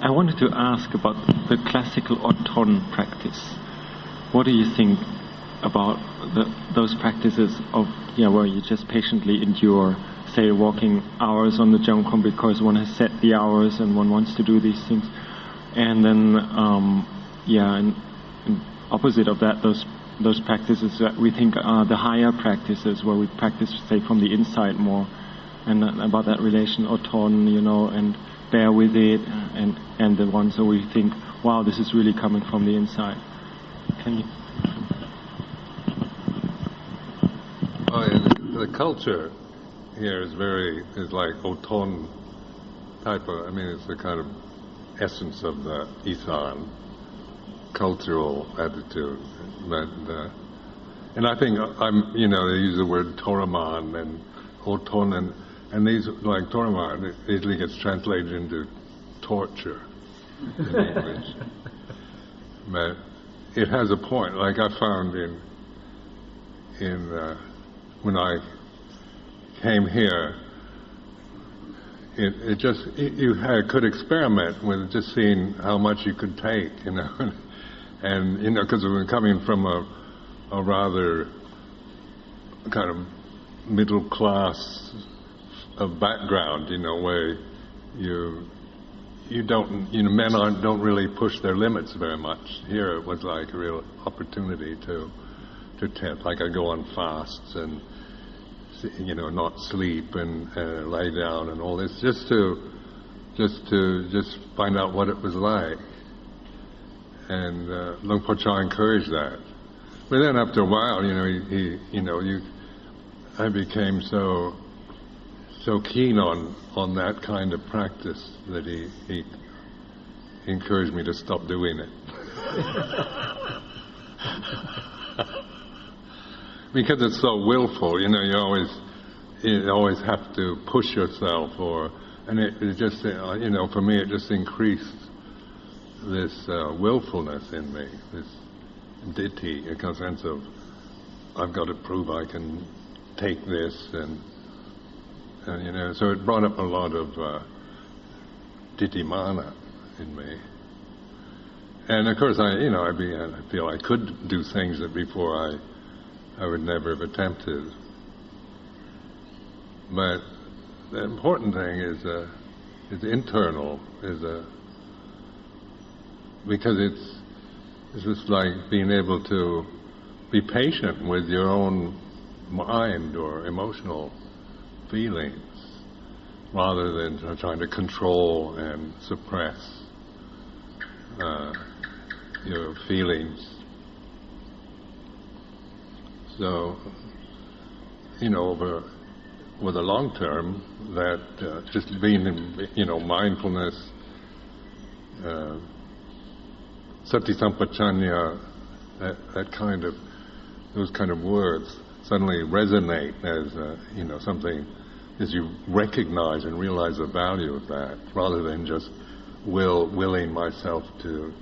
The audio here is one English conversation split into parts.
I wanted to ask about the classical Ajahn practice. What do you think about those practices of where you just patiently endure, say, walking hours on the Jongkong because one has set the hours and one wants to do these things, and then and opposite of that, those practices that we think are the higher practices where we practice, say, from the inside more, and about that relation Ajahn, and bear with it, and the ones that we think, wow, this is really coming from the inside. Can you? The culture here is like Ajahn type of. It's the kind of essence of the Isan cultural attitude. And I think they use the word Toraman and Ajahn, and these, like Toraman, it easily gets translated into torture in English. But it has a point. Like I found when I came here, you could experiment with just seeing how much you could take, and because we're coming from a rather kind of middle class background, where you don't, men don't really push their limits very much. Here it was like a real opportunity to test. Like I go on fasts and not sleep and lay down and all this, just to find out what it was like. And Luang Por Chah encouraged that. But then after a while, I became so keen on that kind of practice that he encouraged me to stop doing it. Because it's so willful, you always have to push yourself, and it just, for me it just increased this willfulness in me, this ditthi, a sense of I've got to prove I can take this, and so it brought up a lot of ditthimana in me. And of course, I feel I could do things that before I would never have attempted. But the important thing is internal, because it's just like being able to be patient with your own mind or emotional feelings, rather than trying to control and suppress your feelings. So, over the long term, that just being in, mindfulness, sati sampajanya, those kind of words suddenly resonate as something, as you recognize and realize the value of that, rather than just willing myself to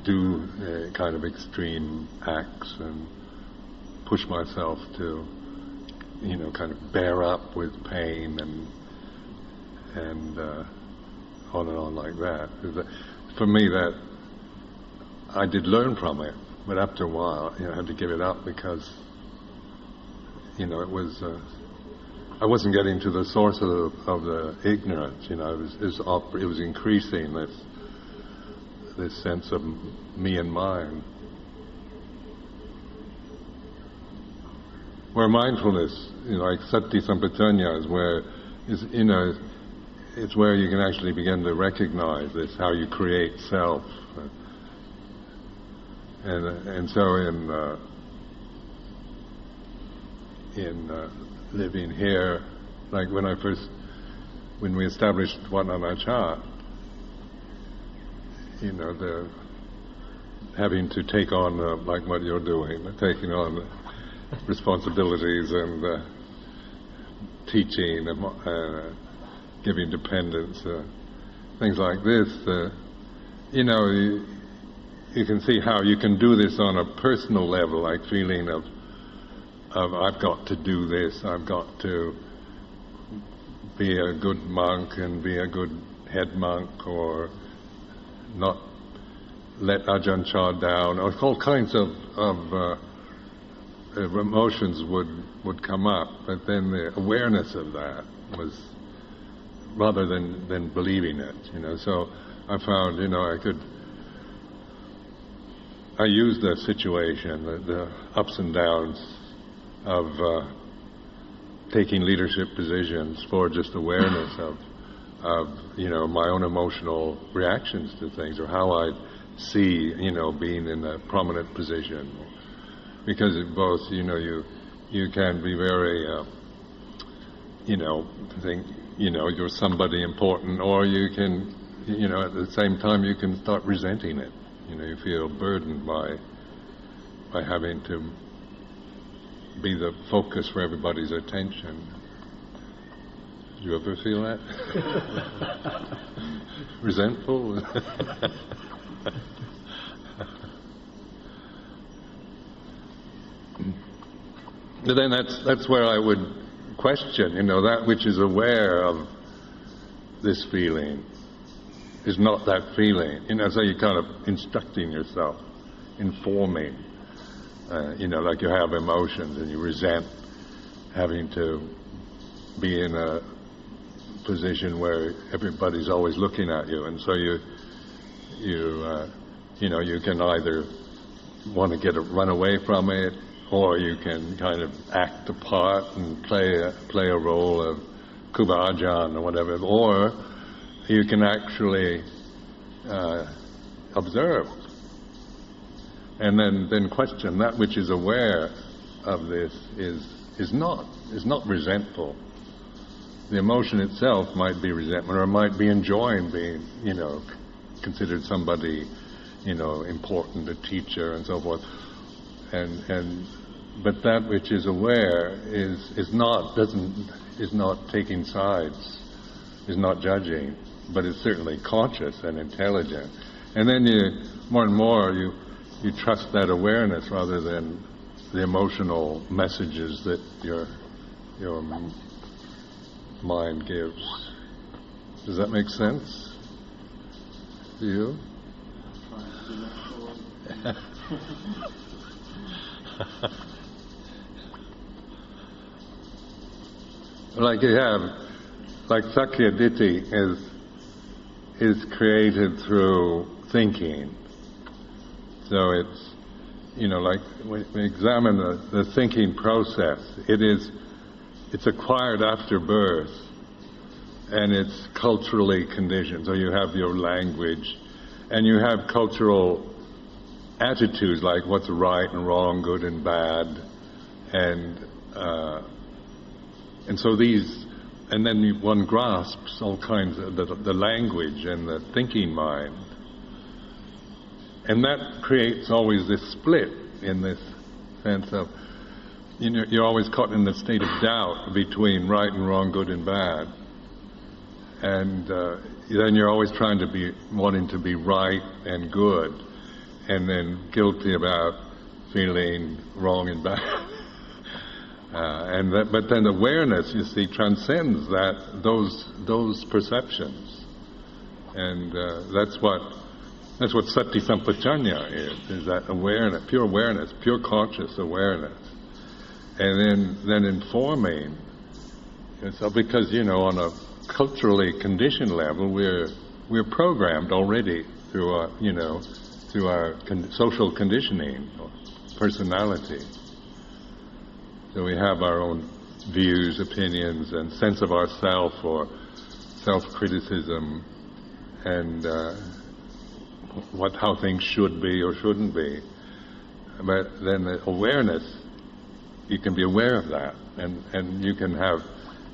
do kind of extreme acts and push myself to, kind of bear up with pain and on and on like that. For me, that I did learn from it, but after a while, I had to give it up because, it was I wasn't getting to the source of the ignorance. It was increasing this sense of me and mine. Where mindfulness, like sati sampajanya, is where it's where you can actually begin to recognize this, how you create self, and so in living here, like when we established Wat Nana Cha, the having to take on like what you're doing, taking on responsibilities and teaching and giving dependence, things like this. You can see how you can do this on a personal level, like feeling of I've got to do this, I've got to be a good monk and be a good head monk, or not let Ajahn Chah down, or all kinds of emotions would come up, but then the awareness of that was rather than believing it, So I found, I used the situation, the ups and downs of taking leadership positions for just awareness of my own emotional reactions to things, or how I see, being in a prominent position. Because it both, you can be very, think, you're somebody important, or you can, at the same time you can start resenting it. You feel burdened by having to be the focus for everybody's attention. Do you ever feel that? Resentful? But then that's where I would question, that which is aware of this feeling is not that feeling. So you're kind of instructing yourself, informing. Like you have emotions and you resent having to be in a position where everybody's always looking at you, and so you can either want to run away from it, or you can kind of act a part and play a role of Kuba Ajahn or whatever, or you can actually observe and then question that which is aware of this is not resentful. The emotion itself might be resentment, or it might be enjoying being, considered somebody, important, a teacher and so forth. But that which is aware is not taking sides, is not judging, but is certainly conscious and intelligent. And then more and more you trust that awareness rather than the emotional messages that your mind gives. Does that make sense to you? Like Sakya Ditti is created through thinking. So it's, like when we examine the thinking process, it's acquired after birth, and it's culturally conditioned. So you have your language, and you have cultural attitudes like what's right and wrong, good and bad, and so and then one grasps all kinds of the language and the thinking mind. And that creates always this split in this sense of, you're always caught in the state of doubt between right and wrong, good and bad. And then you're always wanting to be right and good, and then guilty about feeling wrong and bad. But then awareness, you see, transcends those perceptions, and that's what sati sampajanya is that awareness, pure conscious awareness, and then informing. And so, because on a culturally conditioned level, we're programmed already through our social conditioning or personality. So we have our own views, opinions, and sense of ourself, or self-criticism, and how things should be or shouldn't be. But then the awareness, you can be aware of that, and you can have,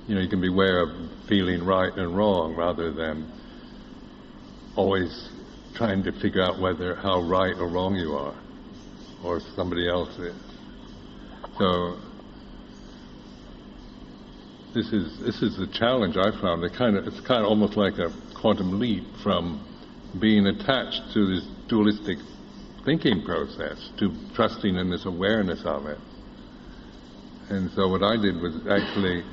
you can be aware of feeling right and wrong, rather than always trying to figure out how right or wrong you are, or somebody else is. So this is the challenge I found. It's kind of almost like a quantum leap from being attached to this dualistic thinking process to trusting in this awareness of it. And so what I did was actually,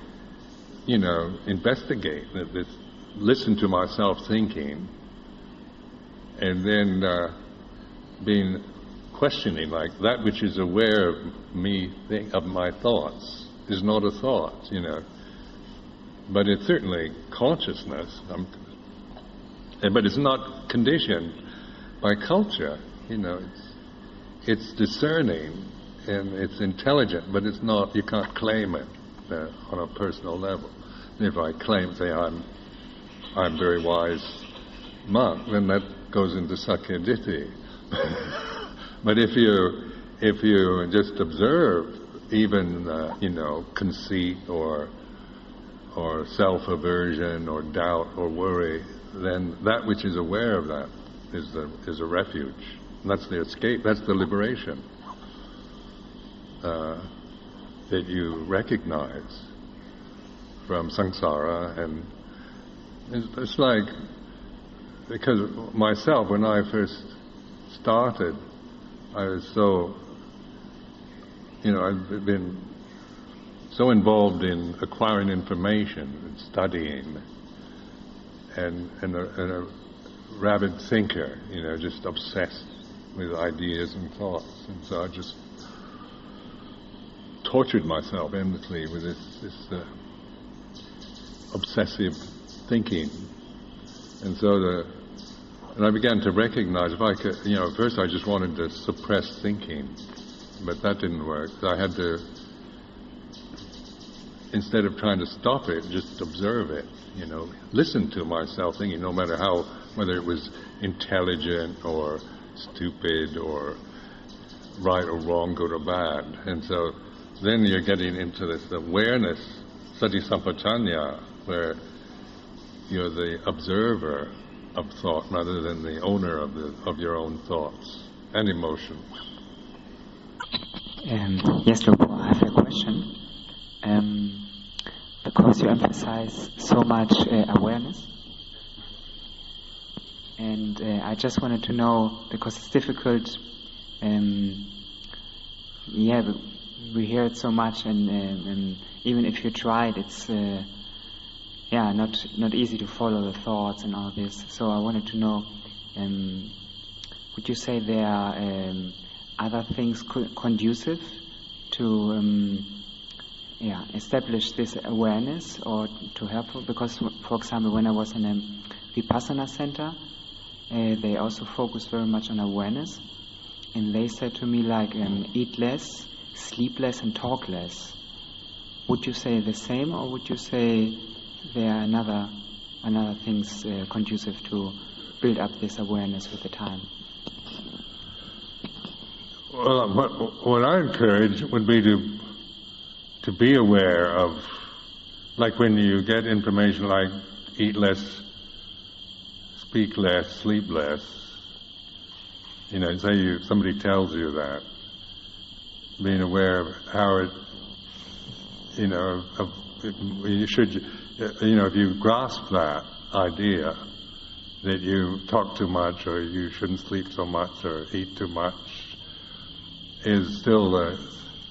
investigate this listen to myself thinking, and then being questioning, like that which is aware of me, of my thoughts, is not a thought, but it's certainly consciousness. But it's not conditioned by culture, It's discerning and it's intelligent, but it's not. You can't claim it on a personal level. If I claim, say, I'm a very wise monk, then that goes into Sakya Ditti. But if you just observe, even conceit or self-aversion or doubt or worry, then that which is aware of that is a refuge. And that's the escape. That's the liberation that you recognize from samsara. And it's like, because myself, when I first started, I was so, I've been so involved in acquiring information and studying, and a rabid thinker, just obsessed with ideas and thoughts. And so I just tortured myself endlessly with this obsessive thinking. And so and I began to recognize, if I could, at first I just wanted to suppress thinking, but that didn't work. So I had to, instead of trying to stop it, just observe it, listen to myself thinking, no matter whether it was intelligent or stupid or right or wrong, good or bad. And so then you're getting into this awareness, sati sampajanya, where you're the observer of thought rather than the owner of your own thoughts and emotions. Yes, Lupo, I have a question. Because you emphasize so much awareness, and I just wanted to know, because it's difficult, we hear it so much, and even if you try it, it's not easy to follow the thoughts and all this. So I wanted to know, would you say there are other things conducive to establish this awareness or to help? Because, for example, when I was in a Vipassana center, they also focused very much on awareness, and they said to me, like, eat less, sleep less, and talk less. Would you say the same, or would you say there are another things conducive to build up this awareness with the time? Well, what I encourage would be to be aware of, like when you get information like eat less, speak less, sleep less, say somebody tells you that, being aware of how it, you should, if you grasp that idea that you talk too much or you shouldn't sleep so much or eat too much, is still,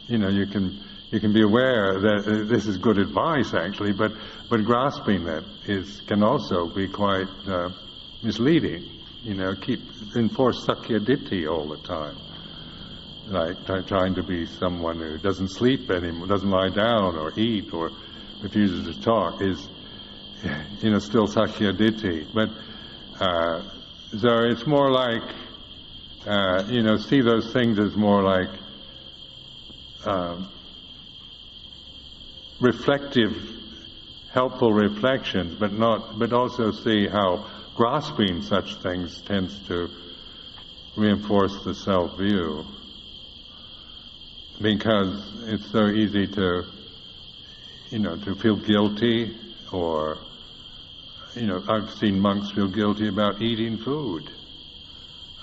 you can be aware that this is good advice actually, but grasping that can also be quite misleading. Enforce Sakya Ditti all the time, like trying to be someone who doesn't sleep anymore, doesn't lie down or eat or refuses to talk is, still Sakya Ditti. But so it's more like, see those things as more like reflective, helpful reflections, but also see how grasping such things tends to reinforce the self-view, because it's so easy to feel guilty, or I've seen monks feel guilty about eating food,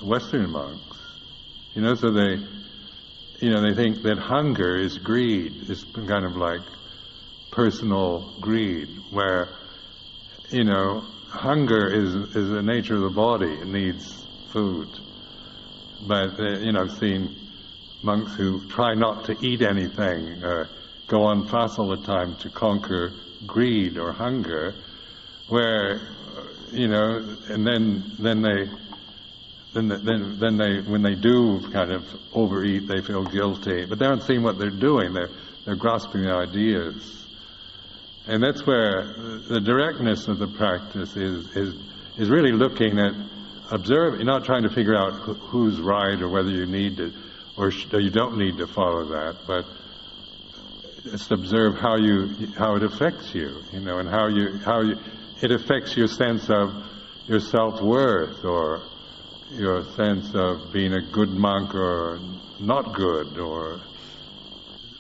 Western monks, so they think that hunger is greed, is kind of like personal greed, where, hunger is the nature of the body, it needs food. But, I've seen monks who try not to eat anything, go on fast all the time to conquer greed or hunger, where and then they when they do kind of overeat, they feel guilty, but they aren't seeing what they're doing. They're grasping the ideas. And that's where the directness of the practice is really looking at observing, not trying to figure out who's right or whether you need to or you don't need to follow that, but just observe how it affects you, and how it affects your sense of your self-worth or your sense of being a good monk or not good, or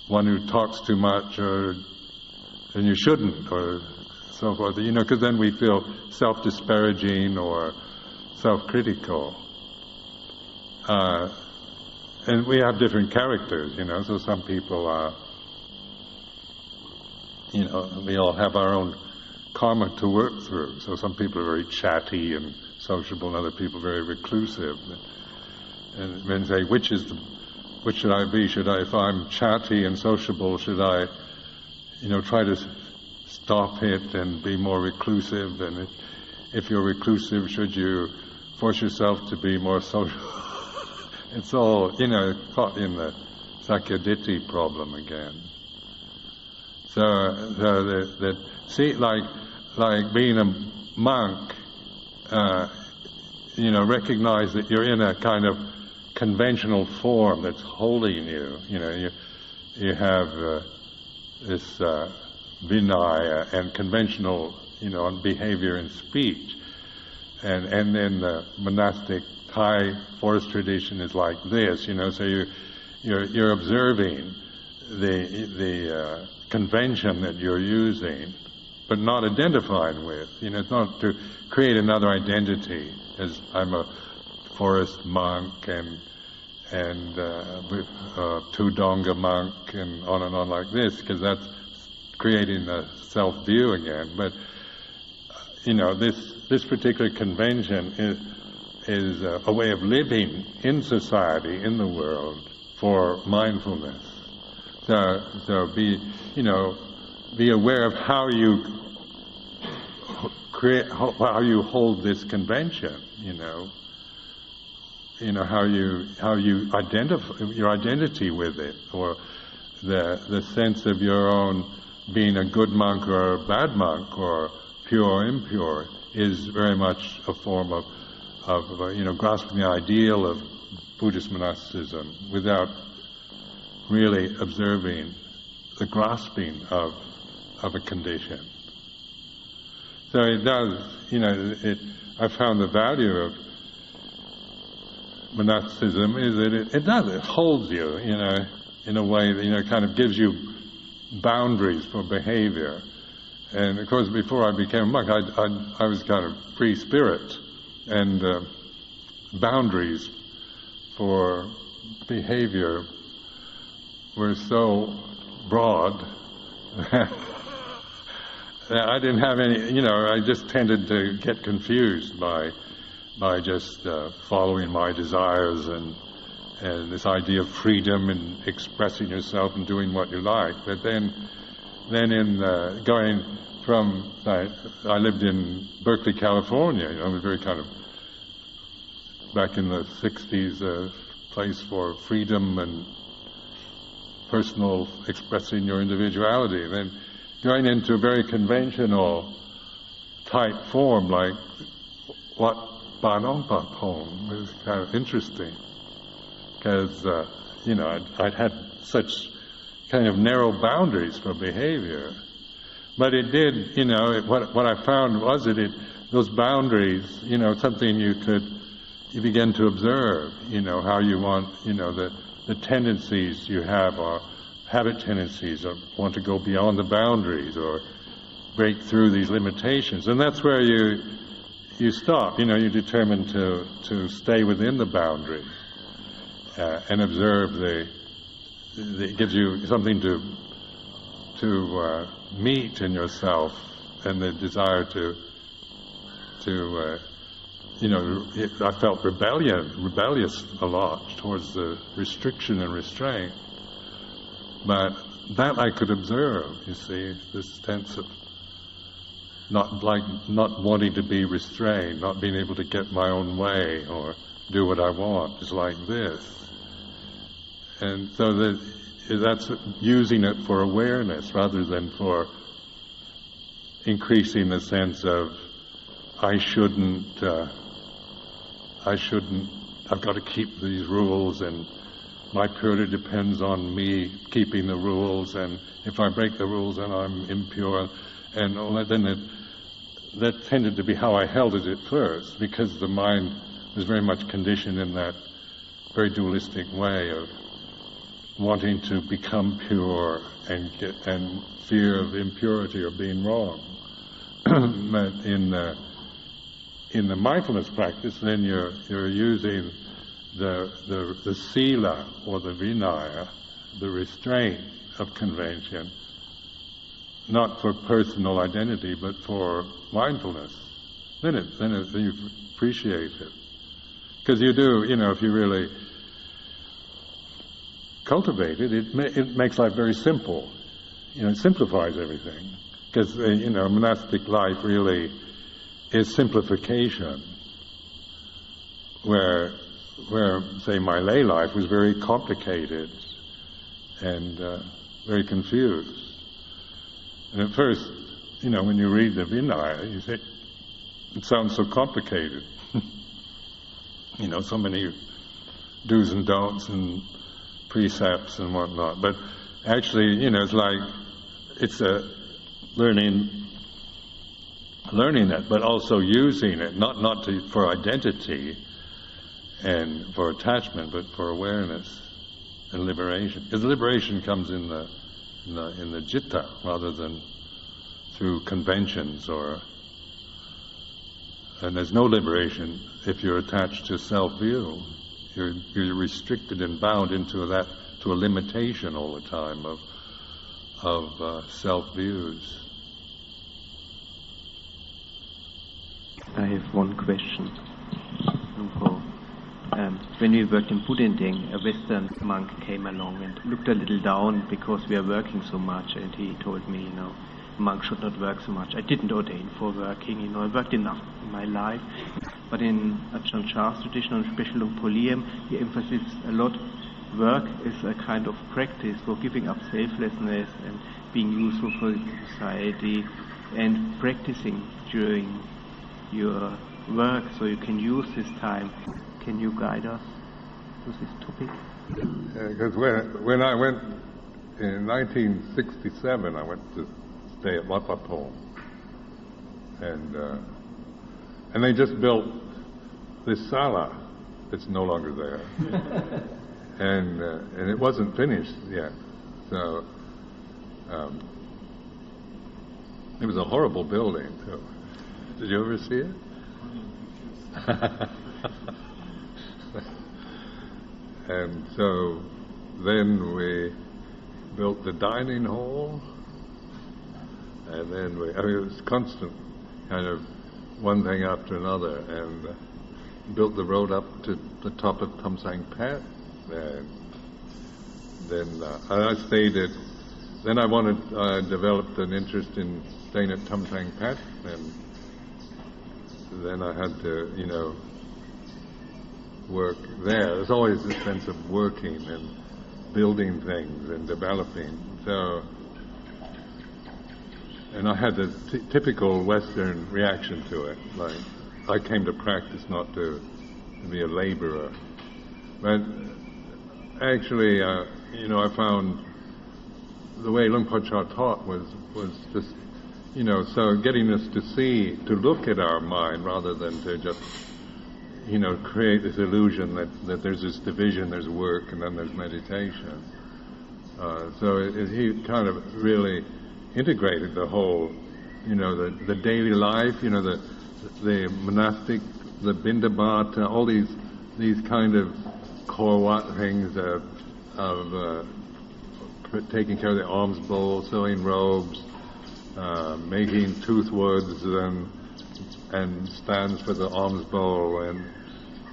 one who talks too much and you shouldn't, or so forth, because then we feel self-disparaging or self-critical. And we have different characters, so some people are, we all have our own karma to work through. So some people are very chatty and sociable, and other people very reclusive. And men say, which should I be? If I'm chatty and sociable, should I try to stop it and be more reclusive? And if you're reclusive, should you force yourself to be more social? It's all, caught in the Sakyaditi problem again. So that see, like being a monk, recognize that you're in a kind of conventional form that's holding you. You have this vinaya and conventional, behavior and speech, and then the monastic Thai forest tradition is like this. So you're observing the convention that you're using, but not identifying with. It's not to create another identity as I'm a forest monk and Tudonga monk and on like this, because that's creating a self-view again. But this particular convention is a way of living in society, in the world, for mindfulness. So be aware of how you create, how you hold this convention. How you identify your identity with it, or the sense of your own being a good monk or a bad monk, or pure or impure, is very much a form of grasping the ideal of Buddhist monasticism without really observing the grasping of a condition. So it does, I found the value of monasticism is that it holds you, in a way that, kind of gives you boundaries for behavior. And of course, before I became a monk, I was kind of free spirit, and boundaries for behavior were so broad that I didn't have any, I just tended to get confused by just following my desires and this idea of freedom and expressing yourself and doing what you like. But then in going from, I lived in Berkeley, California. It was very kind of, back in the 60s, a place for freedom and personal expressing your individuality. Then going into a very conventional type form, like what Banongpa poem was kind of interesting, because I'd had such kind of narrow boundaries for behavior, but it did, what I found was that those boundaries, something you begin to observe, how you want, the tendencies you have are habit tendencies, or want to go beyond the boundaries or break through these limitations, and that's where you stop. You determine to stay within the boundary and observe it gives you something to meet in yourself, and the desire to I felt rebellious a lot towards the restriction and restraint, but that I could observe. You see, this sense of not wanting to be restrained, not being able to get my own way or do what I want, is like this. And so that's using it for awareness rather than for increasing the sense of I've got to keep these rules, and my purity depends on me keeping the rules, and if I break the rules then I'm impure, and all that. Then that tended to be how I held it at first, because the mind was very much conditioned in that very dualistic way of wanting to become pure and fear of impurity or being wrong. But in the mindfulness practice, then you're using the sila or the vinaya, the restraint of convention, not for personal identity but for mindfulness. Then you appreciate it, because you do. If you really cultivate it, it makes life very simple. It simplifies everything, because monastic life really is simplification, where say my lay life was very complicated and very confused. And at first, when you read the Vinaya, you think it sounds so complicated. So many do's and don'ts and precepts and whatnot. But actually, it's a learning it, but also using it, not for identity and for attachment, but for awareness and liberation. Because liberation comes in the citta rather than through conventions and there's no liberation if you're attached to self-view. You're restricted and bound to a limitation all the time of self-views. I have one question. When we worked in Budending, a Western monk came along and looked a little down because we are working so much, and he told me, a monk should not work so much. I didn't ordain for working, I worked enough in my life. But in Ajahn Chah's tradition, and especially in Poliem, he emphasizes a lot. Work is a kind of practice for giving up selflessness and being useful for society, and practicing during your work so you can use this time. Can you guide us to this topic? Because when I went in 1967, I went to stay at Wat Pah Pong, and they just built this sala that's no longer there, and it wasn't finished yet. So it was a horrible building too. Did you ever see it? And so then we built the dining hall, and then it was constant, kind of one thing after another, and built the road up to the top of Tham Sang Pat, and then I stayed at. Then I developed an interest in staying at Tham Sang Pat, and then I had to, work there. There's always this sense of working and building things and developing. So, and I had the typical Western reaction to it. Like, I came to practice not to be a laborer. But actually, I found the way Luang Por Chah taught was just, so getting us to look at our mind rather than to just, create this illusion that there's this division, there's work, and then there's meditation. So he kind of really integrated the whole, the daily life, the monastic, the bindabata, all these kind of core things of taking care of the alms bowl, sewing robes, making toothwoods and stands for the alms bowl, and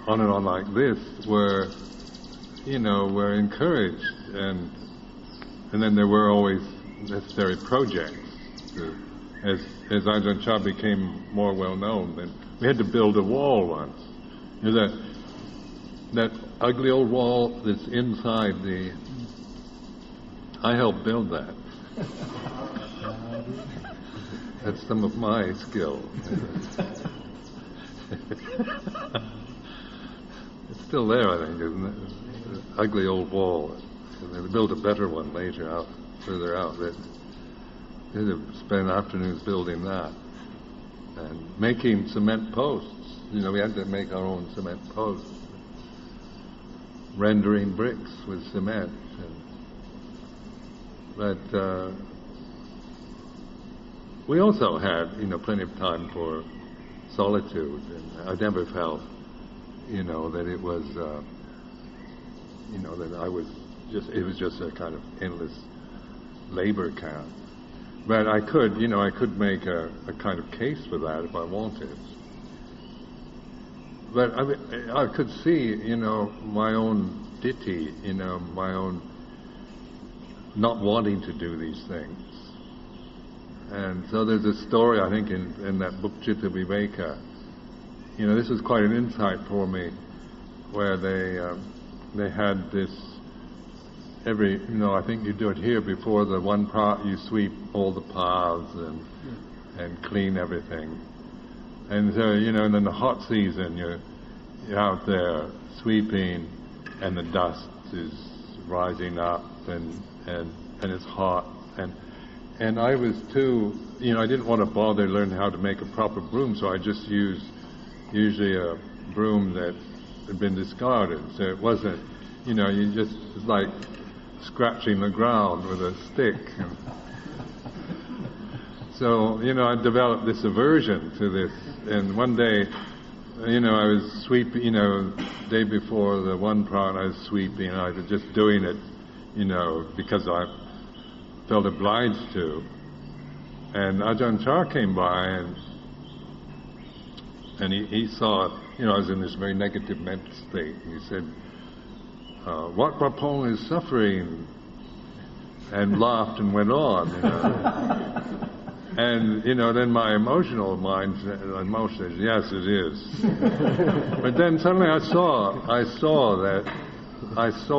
on like this, were encouraged, and then there were always necessary projects as as Ajahn Chah became more well known, then we had to build a wall once. You know, that ugly old wall that's inside the... I helped build that. That's some of my skill. It's still there, I think, isn't it? The ugly old wall. And they built a better one later, further out. They had to spend afternoons building that. And making cement posts. You know, we had to make our own cement posts. Rendering bricks with cement. But we also had, plenty of time for solitude. And I never felt, that it was, that I was it was just a kind of endless labor camp. But I could make a kind of case for that if I wanted. But I could see, my own ditty, my own not wanting to do these things. And so there's a story, I think, in that book, Chitta Viveka. This was quite an insight for me, where they had this I think you do it here before the one part, you sweep all the paths and clean everything. And so, and in the hot season, you're out there sweeping, and the dust is rising up, and it's hot, and I was too, I didn't want to bother learning how to make a proper broom, so I just used usually a broom that had been discarded. So it wasn't, it's like scratching the ground with a stick. So, I developed this aversion to this, and one day, I was sweeping, day before the one part I was sweeping, and I was just doing it, because I felt obliged to. And Ajahn Chah came by, and he saw it, I was in this very negative mental state, and he said, "Wat Rapong is suffering," and laughed and went on, And, then my emotional mind says, yes, it is. But then suddenly I saw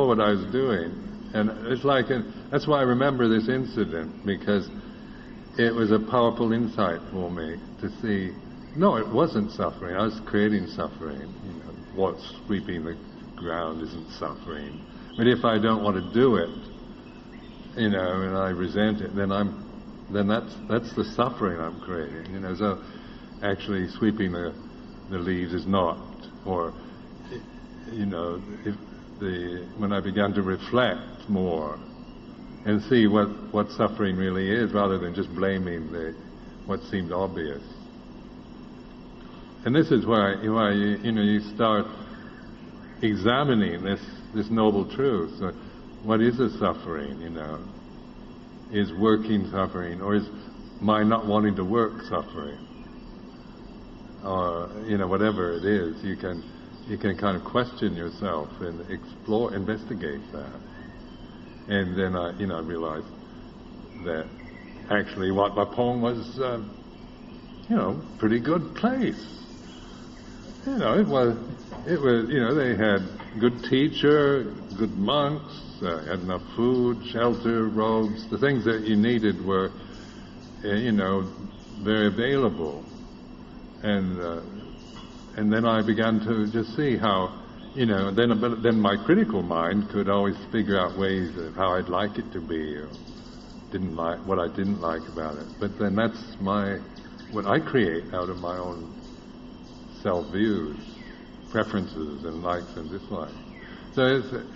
what I was doing. And it's like, that's why I remember this incident, because it was a powerful insight for me to see, no, it wasn't suffering. I was creating suffering. What's sweeping the ground isn't suffering. But if I don't want to do it, and I resent it, then that's the suffering I'm creating. So actually sweeping the leaves is not, or when I began to reflect more and see what suffering really is, rather than just blaming what seemed obvious. And this is why you start examining this noble truth. So what is a suffering? Is working suffering, or is my not wanting to work suffering? Or whatever it is, you can kind of question yourself and investigate that. And then I realized that actually Wat Rapong was pretty good place. It was they had good teacher, good monks, had enough food, shelter, robes. The things that you needed were, very available. And then I began to just see how, then my critical mind could always figure out ways of how I'd like it to be, or what I didn't like about it. But then that's what I create out of my own self-views, preferences and likes and dislikes. So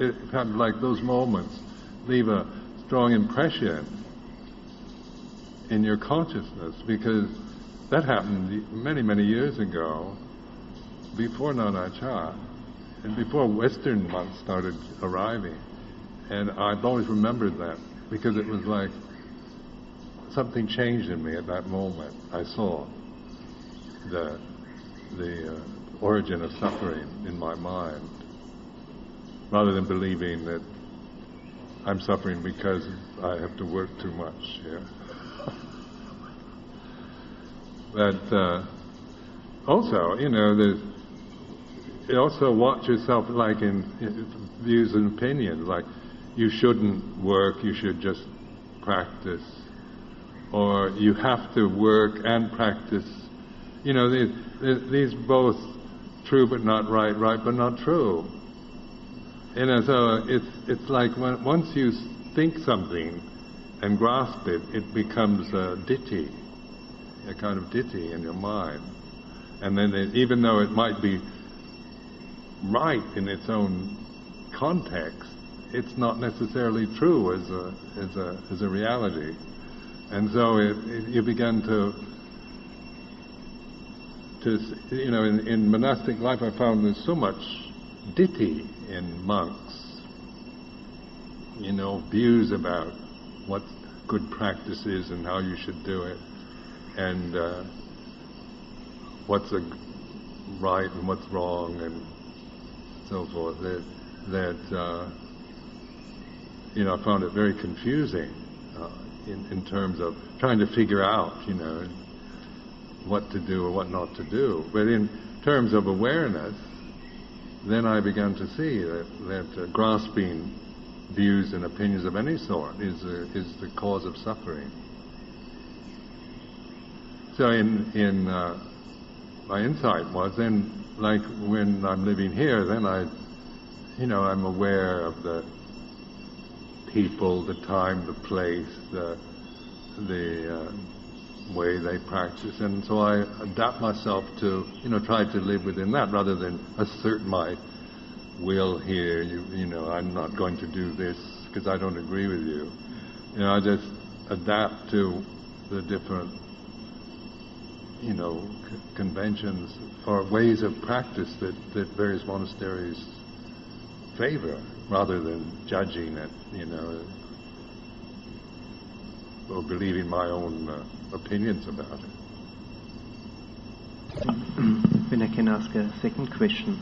it's kind of like those moments leave a strong impression in your consciousness, because that happened many, many years ago, before Nana Cha, and before Western monks started arriving. And I've always remembered that, because it was like something changed in me at that moment. I saw the origin of suffering in my mind, rather than believing that I'm suffering because I have to work too much here. But also, you also watch yourself, like in views and opinions, like you shouldn't work, you should just practice, or you have to work and practice. These both true but not right, right but not true. So it's like once you think something and grasp it, it becomes a ditty, a kind of ditty in your mind. And then even though it might be right in its own context, it's not necessarily true as a reality. And so you begin to in monastic life, I found there's so much ditty in monks, views about what good practice is and how you should do it, and what's right and what's wrong, and so forth. That I found it very confusing in terms of trying to figure out, what to do or what not to do. But in terms of awareness, then I began to see that grasping views and opinions of any sort is the cause of suffering. So in my insight was then, like when I'm living here, then I'm aware of the people, the time, the place, the way they practice, and so I adapt myself to try to live within that rather than assert my will here. I'm not going to do this because I don't agree with you. I just adapt to the different conventions or ways of practice that various monasteries favor, rather than judging it, or believing my own opinions about it. When I can ask a second question.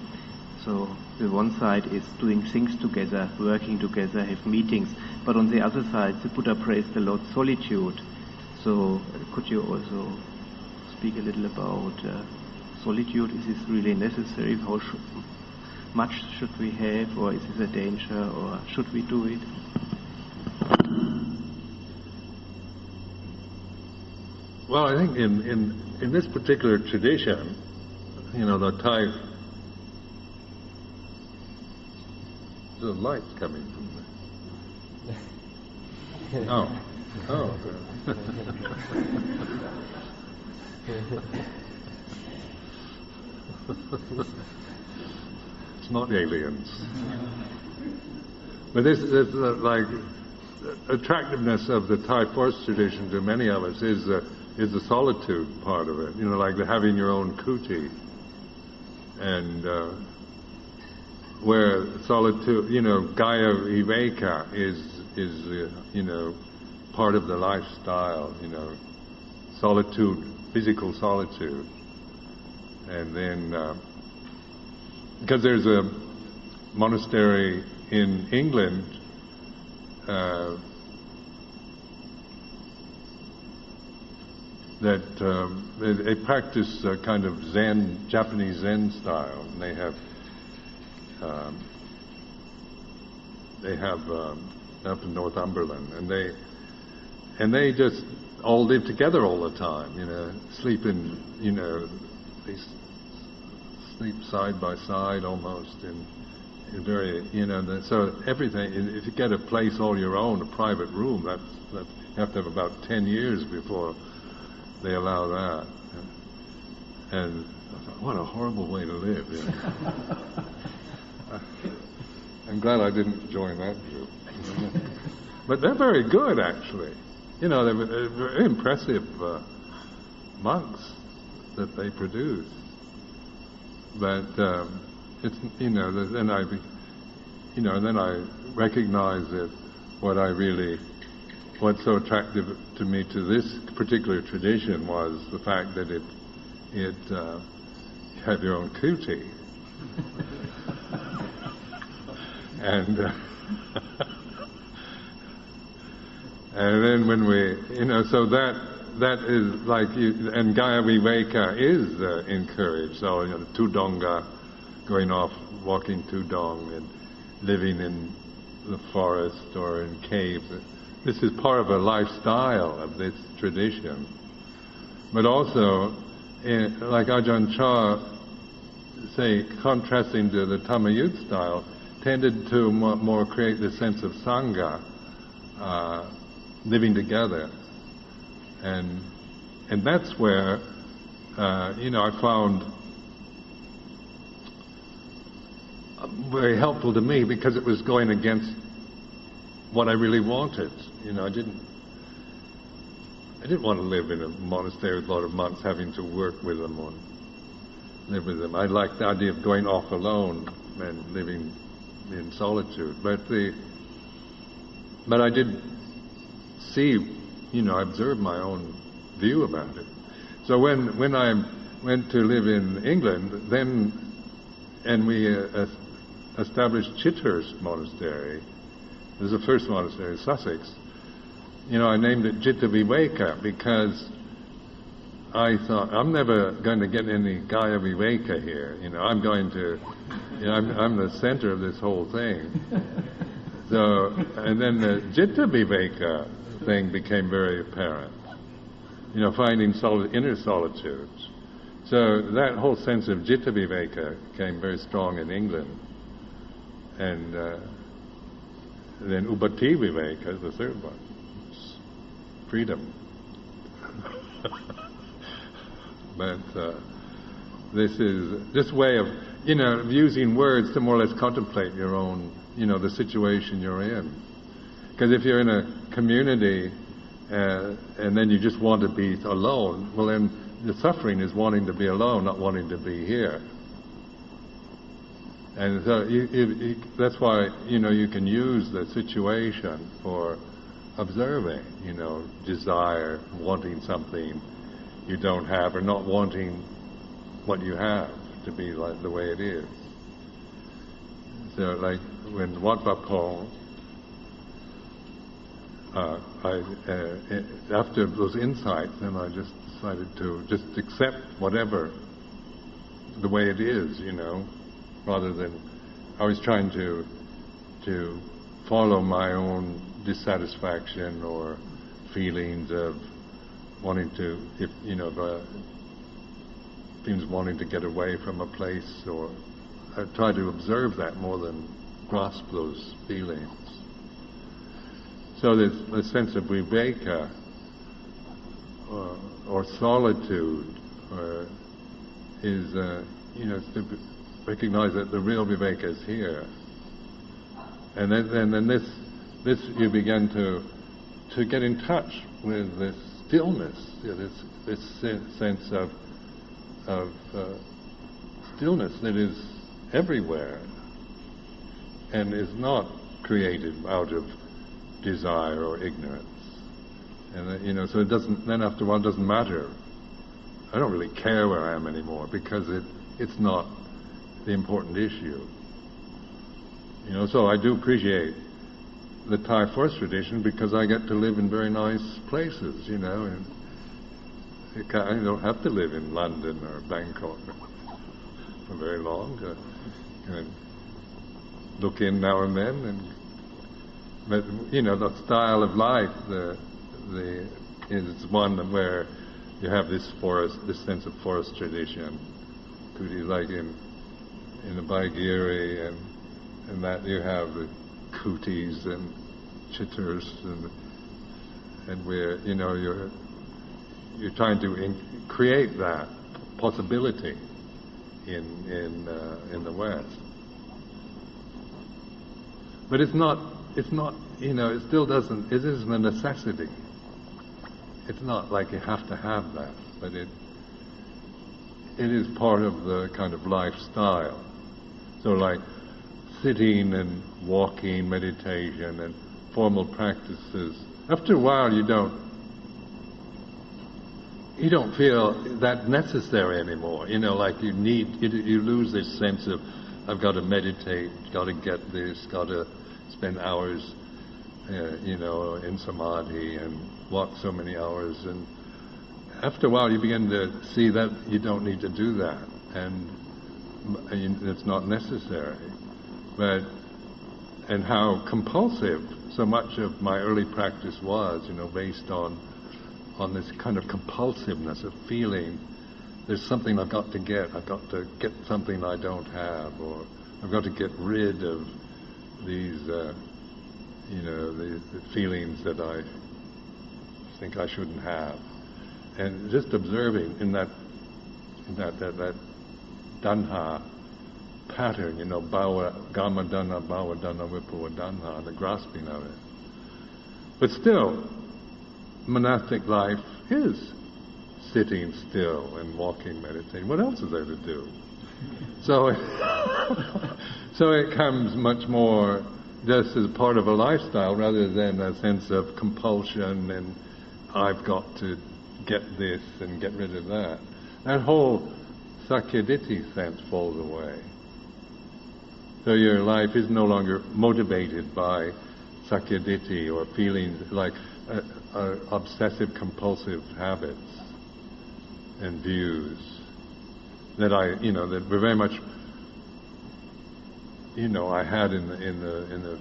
So the one side is doing things together, working together, have meetings, but on the other side the Buddha praised the Lord solitude. So could you also speak a little about solitude? Is this really necessary? How much should we have, or is this a danger, or should we do it? Well, I think in this particular tradition, the Thai, the light's coming from there. Oh. It's not aliens. But this like attractiveness of the Thai forest tradition to many of us is the solitude part of it. Like having your own kuti, and where solitude, Gaya Viveka is part of the lifestyle. Solitude, physical solitude, and then because there's a monastery in England. That they practice a kind of Zen, Japanese Zen style. And they have up in Northumberland, and they just all live together all the time. Sleep in, they sleep side by side almost in very, so everything. If you get a place all your own, a private room, that's you have to have about 10 years before they allow that. And I thought, what a horrible way to live. I'm glad I didn't join that group. But they're very good, actually. They're very impressive monks that they produce. But it's then I recognize that what's so attractive to me to this particular tradition was the fact that it you have your own kuti, and then when we so that that is like, and Gaya Viveka is encouraged. So, Tudonga, going off, walking Tudong, and living in the forest or in caves. This is part of a lifestyle of this tradition. But also, like Ajahn Chah, say, contrasting to the Tamayut style, tended to more create this sense of Sangha, living together. And that's where, I found very helpful to me, because it was going against what I really wanted. I didn't want to live in a monastery with a lot of monks, having to work with them or live with them. I liked the idea of going off alone and living in solitude. But I did see, I observed my own view about it. So when I went to live in England, and we established Chithurst Monastery. It was the first monastery in Sussex. I named it Citta Viveka because I thought, I'm never going to get any Gaya Viveka here. I'm going to, I'm the center of this whole thing. So, and then the Citta Viveka thing became very apparent. Finding inner solitude. So that whole sense of Citta Viveka came very strong in England. And then Ubhati Viveka is the third one. Freedom. But this is this way of, of using words to more or less contemplate your own, the situation you're in. Because if you're in a community and then you just want to be alone, well then the suffering is wanting to be alone, not wanting to be here. And so that's why, you can use the situation for observing, desire, wanting something you don't have, or not wanting what you have to be like the way it is. So like when Wat Pong, after those insights, then I just decided to just accept whatever the way it is, rather than I was trying to follow my own dissatisfaction or feelings of wanting to, things wanting to get away from a place, or I try to observe that more than grasp those feelings. So there's a sense of viveka, or solitude, is to recognize that the real viveka is here, and then this you begin to get in touch with this stillness, this sense of stillness that is everywhere and is not created out of desire or ignorance. And so it doesn't, then after a while it doesn't matter. I don't really care where I am anymore, because it's not the important issue. So I do appreciate the Thai forest tradition, because I get to live in very nice places, and I don't have to live in London or Bangkok for very long. And look in now and then, but the style of life is one where you have this sense of forest tradition. Kuti, like in the Baigiri and that you have the kutis and chitters and where you're trying to create that possibility in the West. But it still doesn't, it isn't a necessity. It's not like you have to have that, but it is part of the kind of lifestyle. So like sitting and walking, meditation and formal practices, after a while you don't feel that necessary anymore. Like you lose this sense of, I've got to meditate, got to get this, got to spend hours, in samadhi and walk so many hours, and after a while you begin to see that you don't need to do that, and it's not necessary. And how compulsive so much of my early practice was, based on this kind of compulsiveness of feeling there's something I've got to get something I don't have, or I've got to get rid of these, the feelings that I think I shouldn't have. And just observing in that danha pattern, bhava, gama dana, bhava dana, vipava danha, the grasping of it. But still, monastic life is sitting still and walking, meditating. What else is there to do? So it comes much more just as part of a lifestyle rather than a sense of compulsion and I've got to get this and get rid of that. That whole sakyaditi sense falls away. So your life is no longer motivated by sakyaditi or feelings like obsessive compulsive habits and views that that were very much I had in the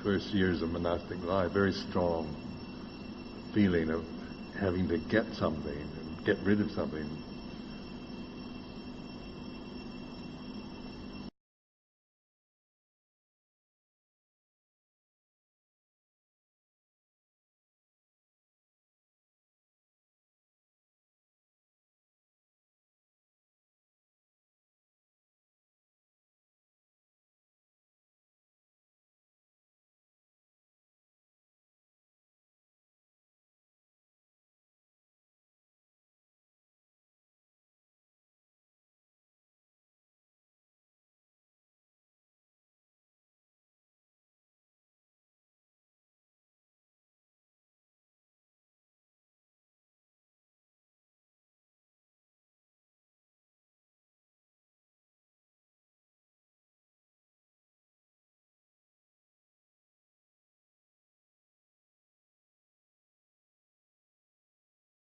first years of monastic life, very strong feeling of having to get something and get rid of something.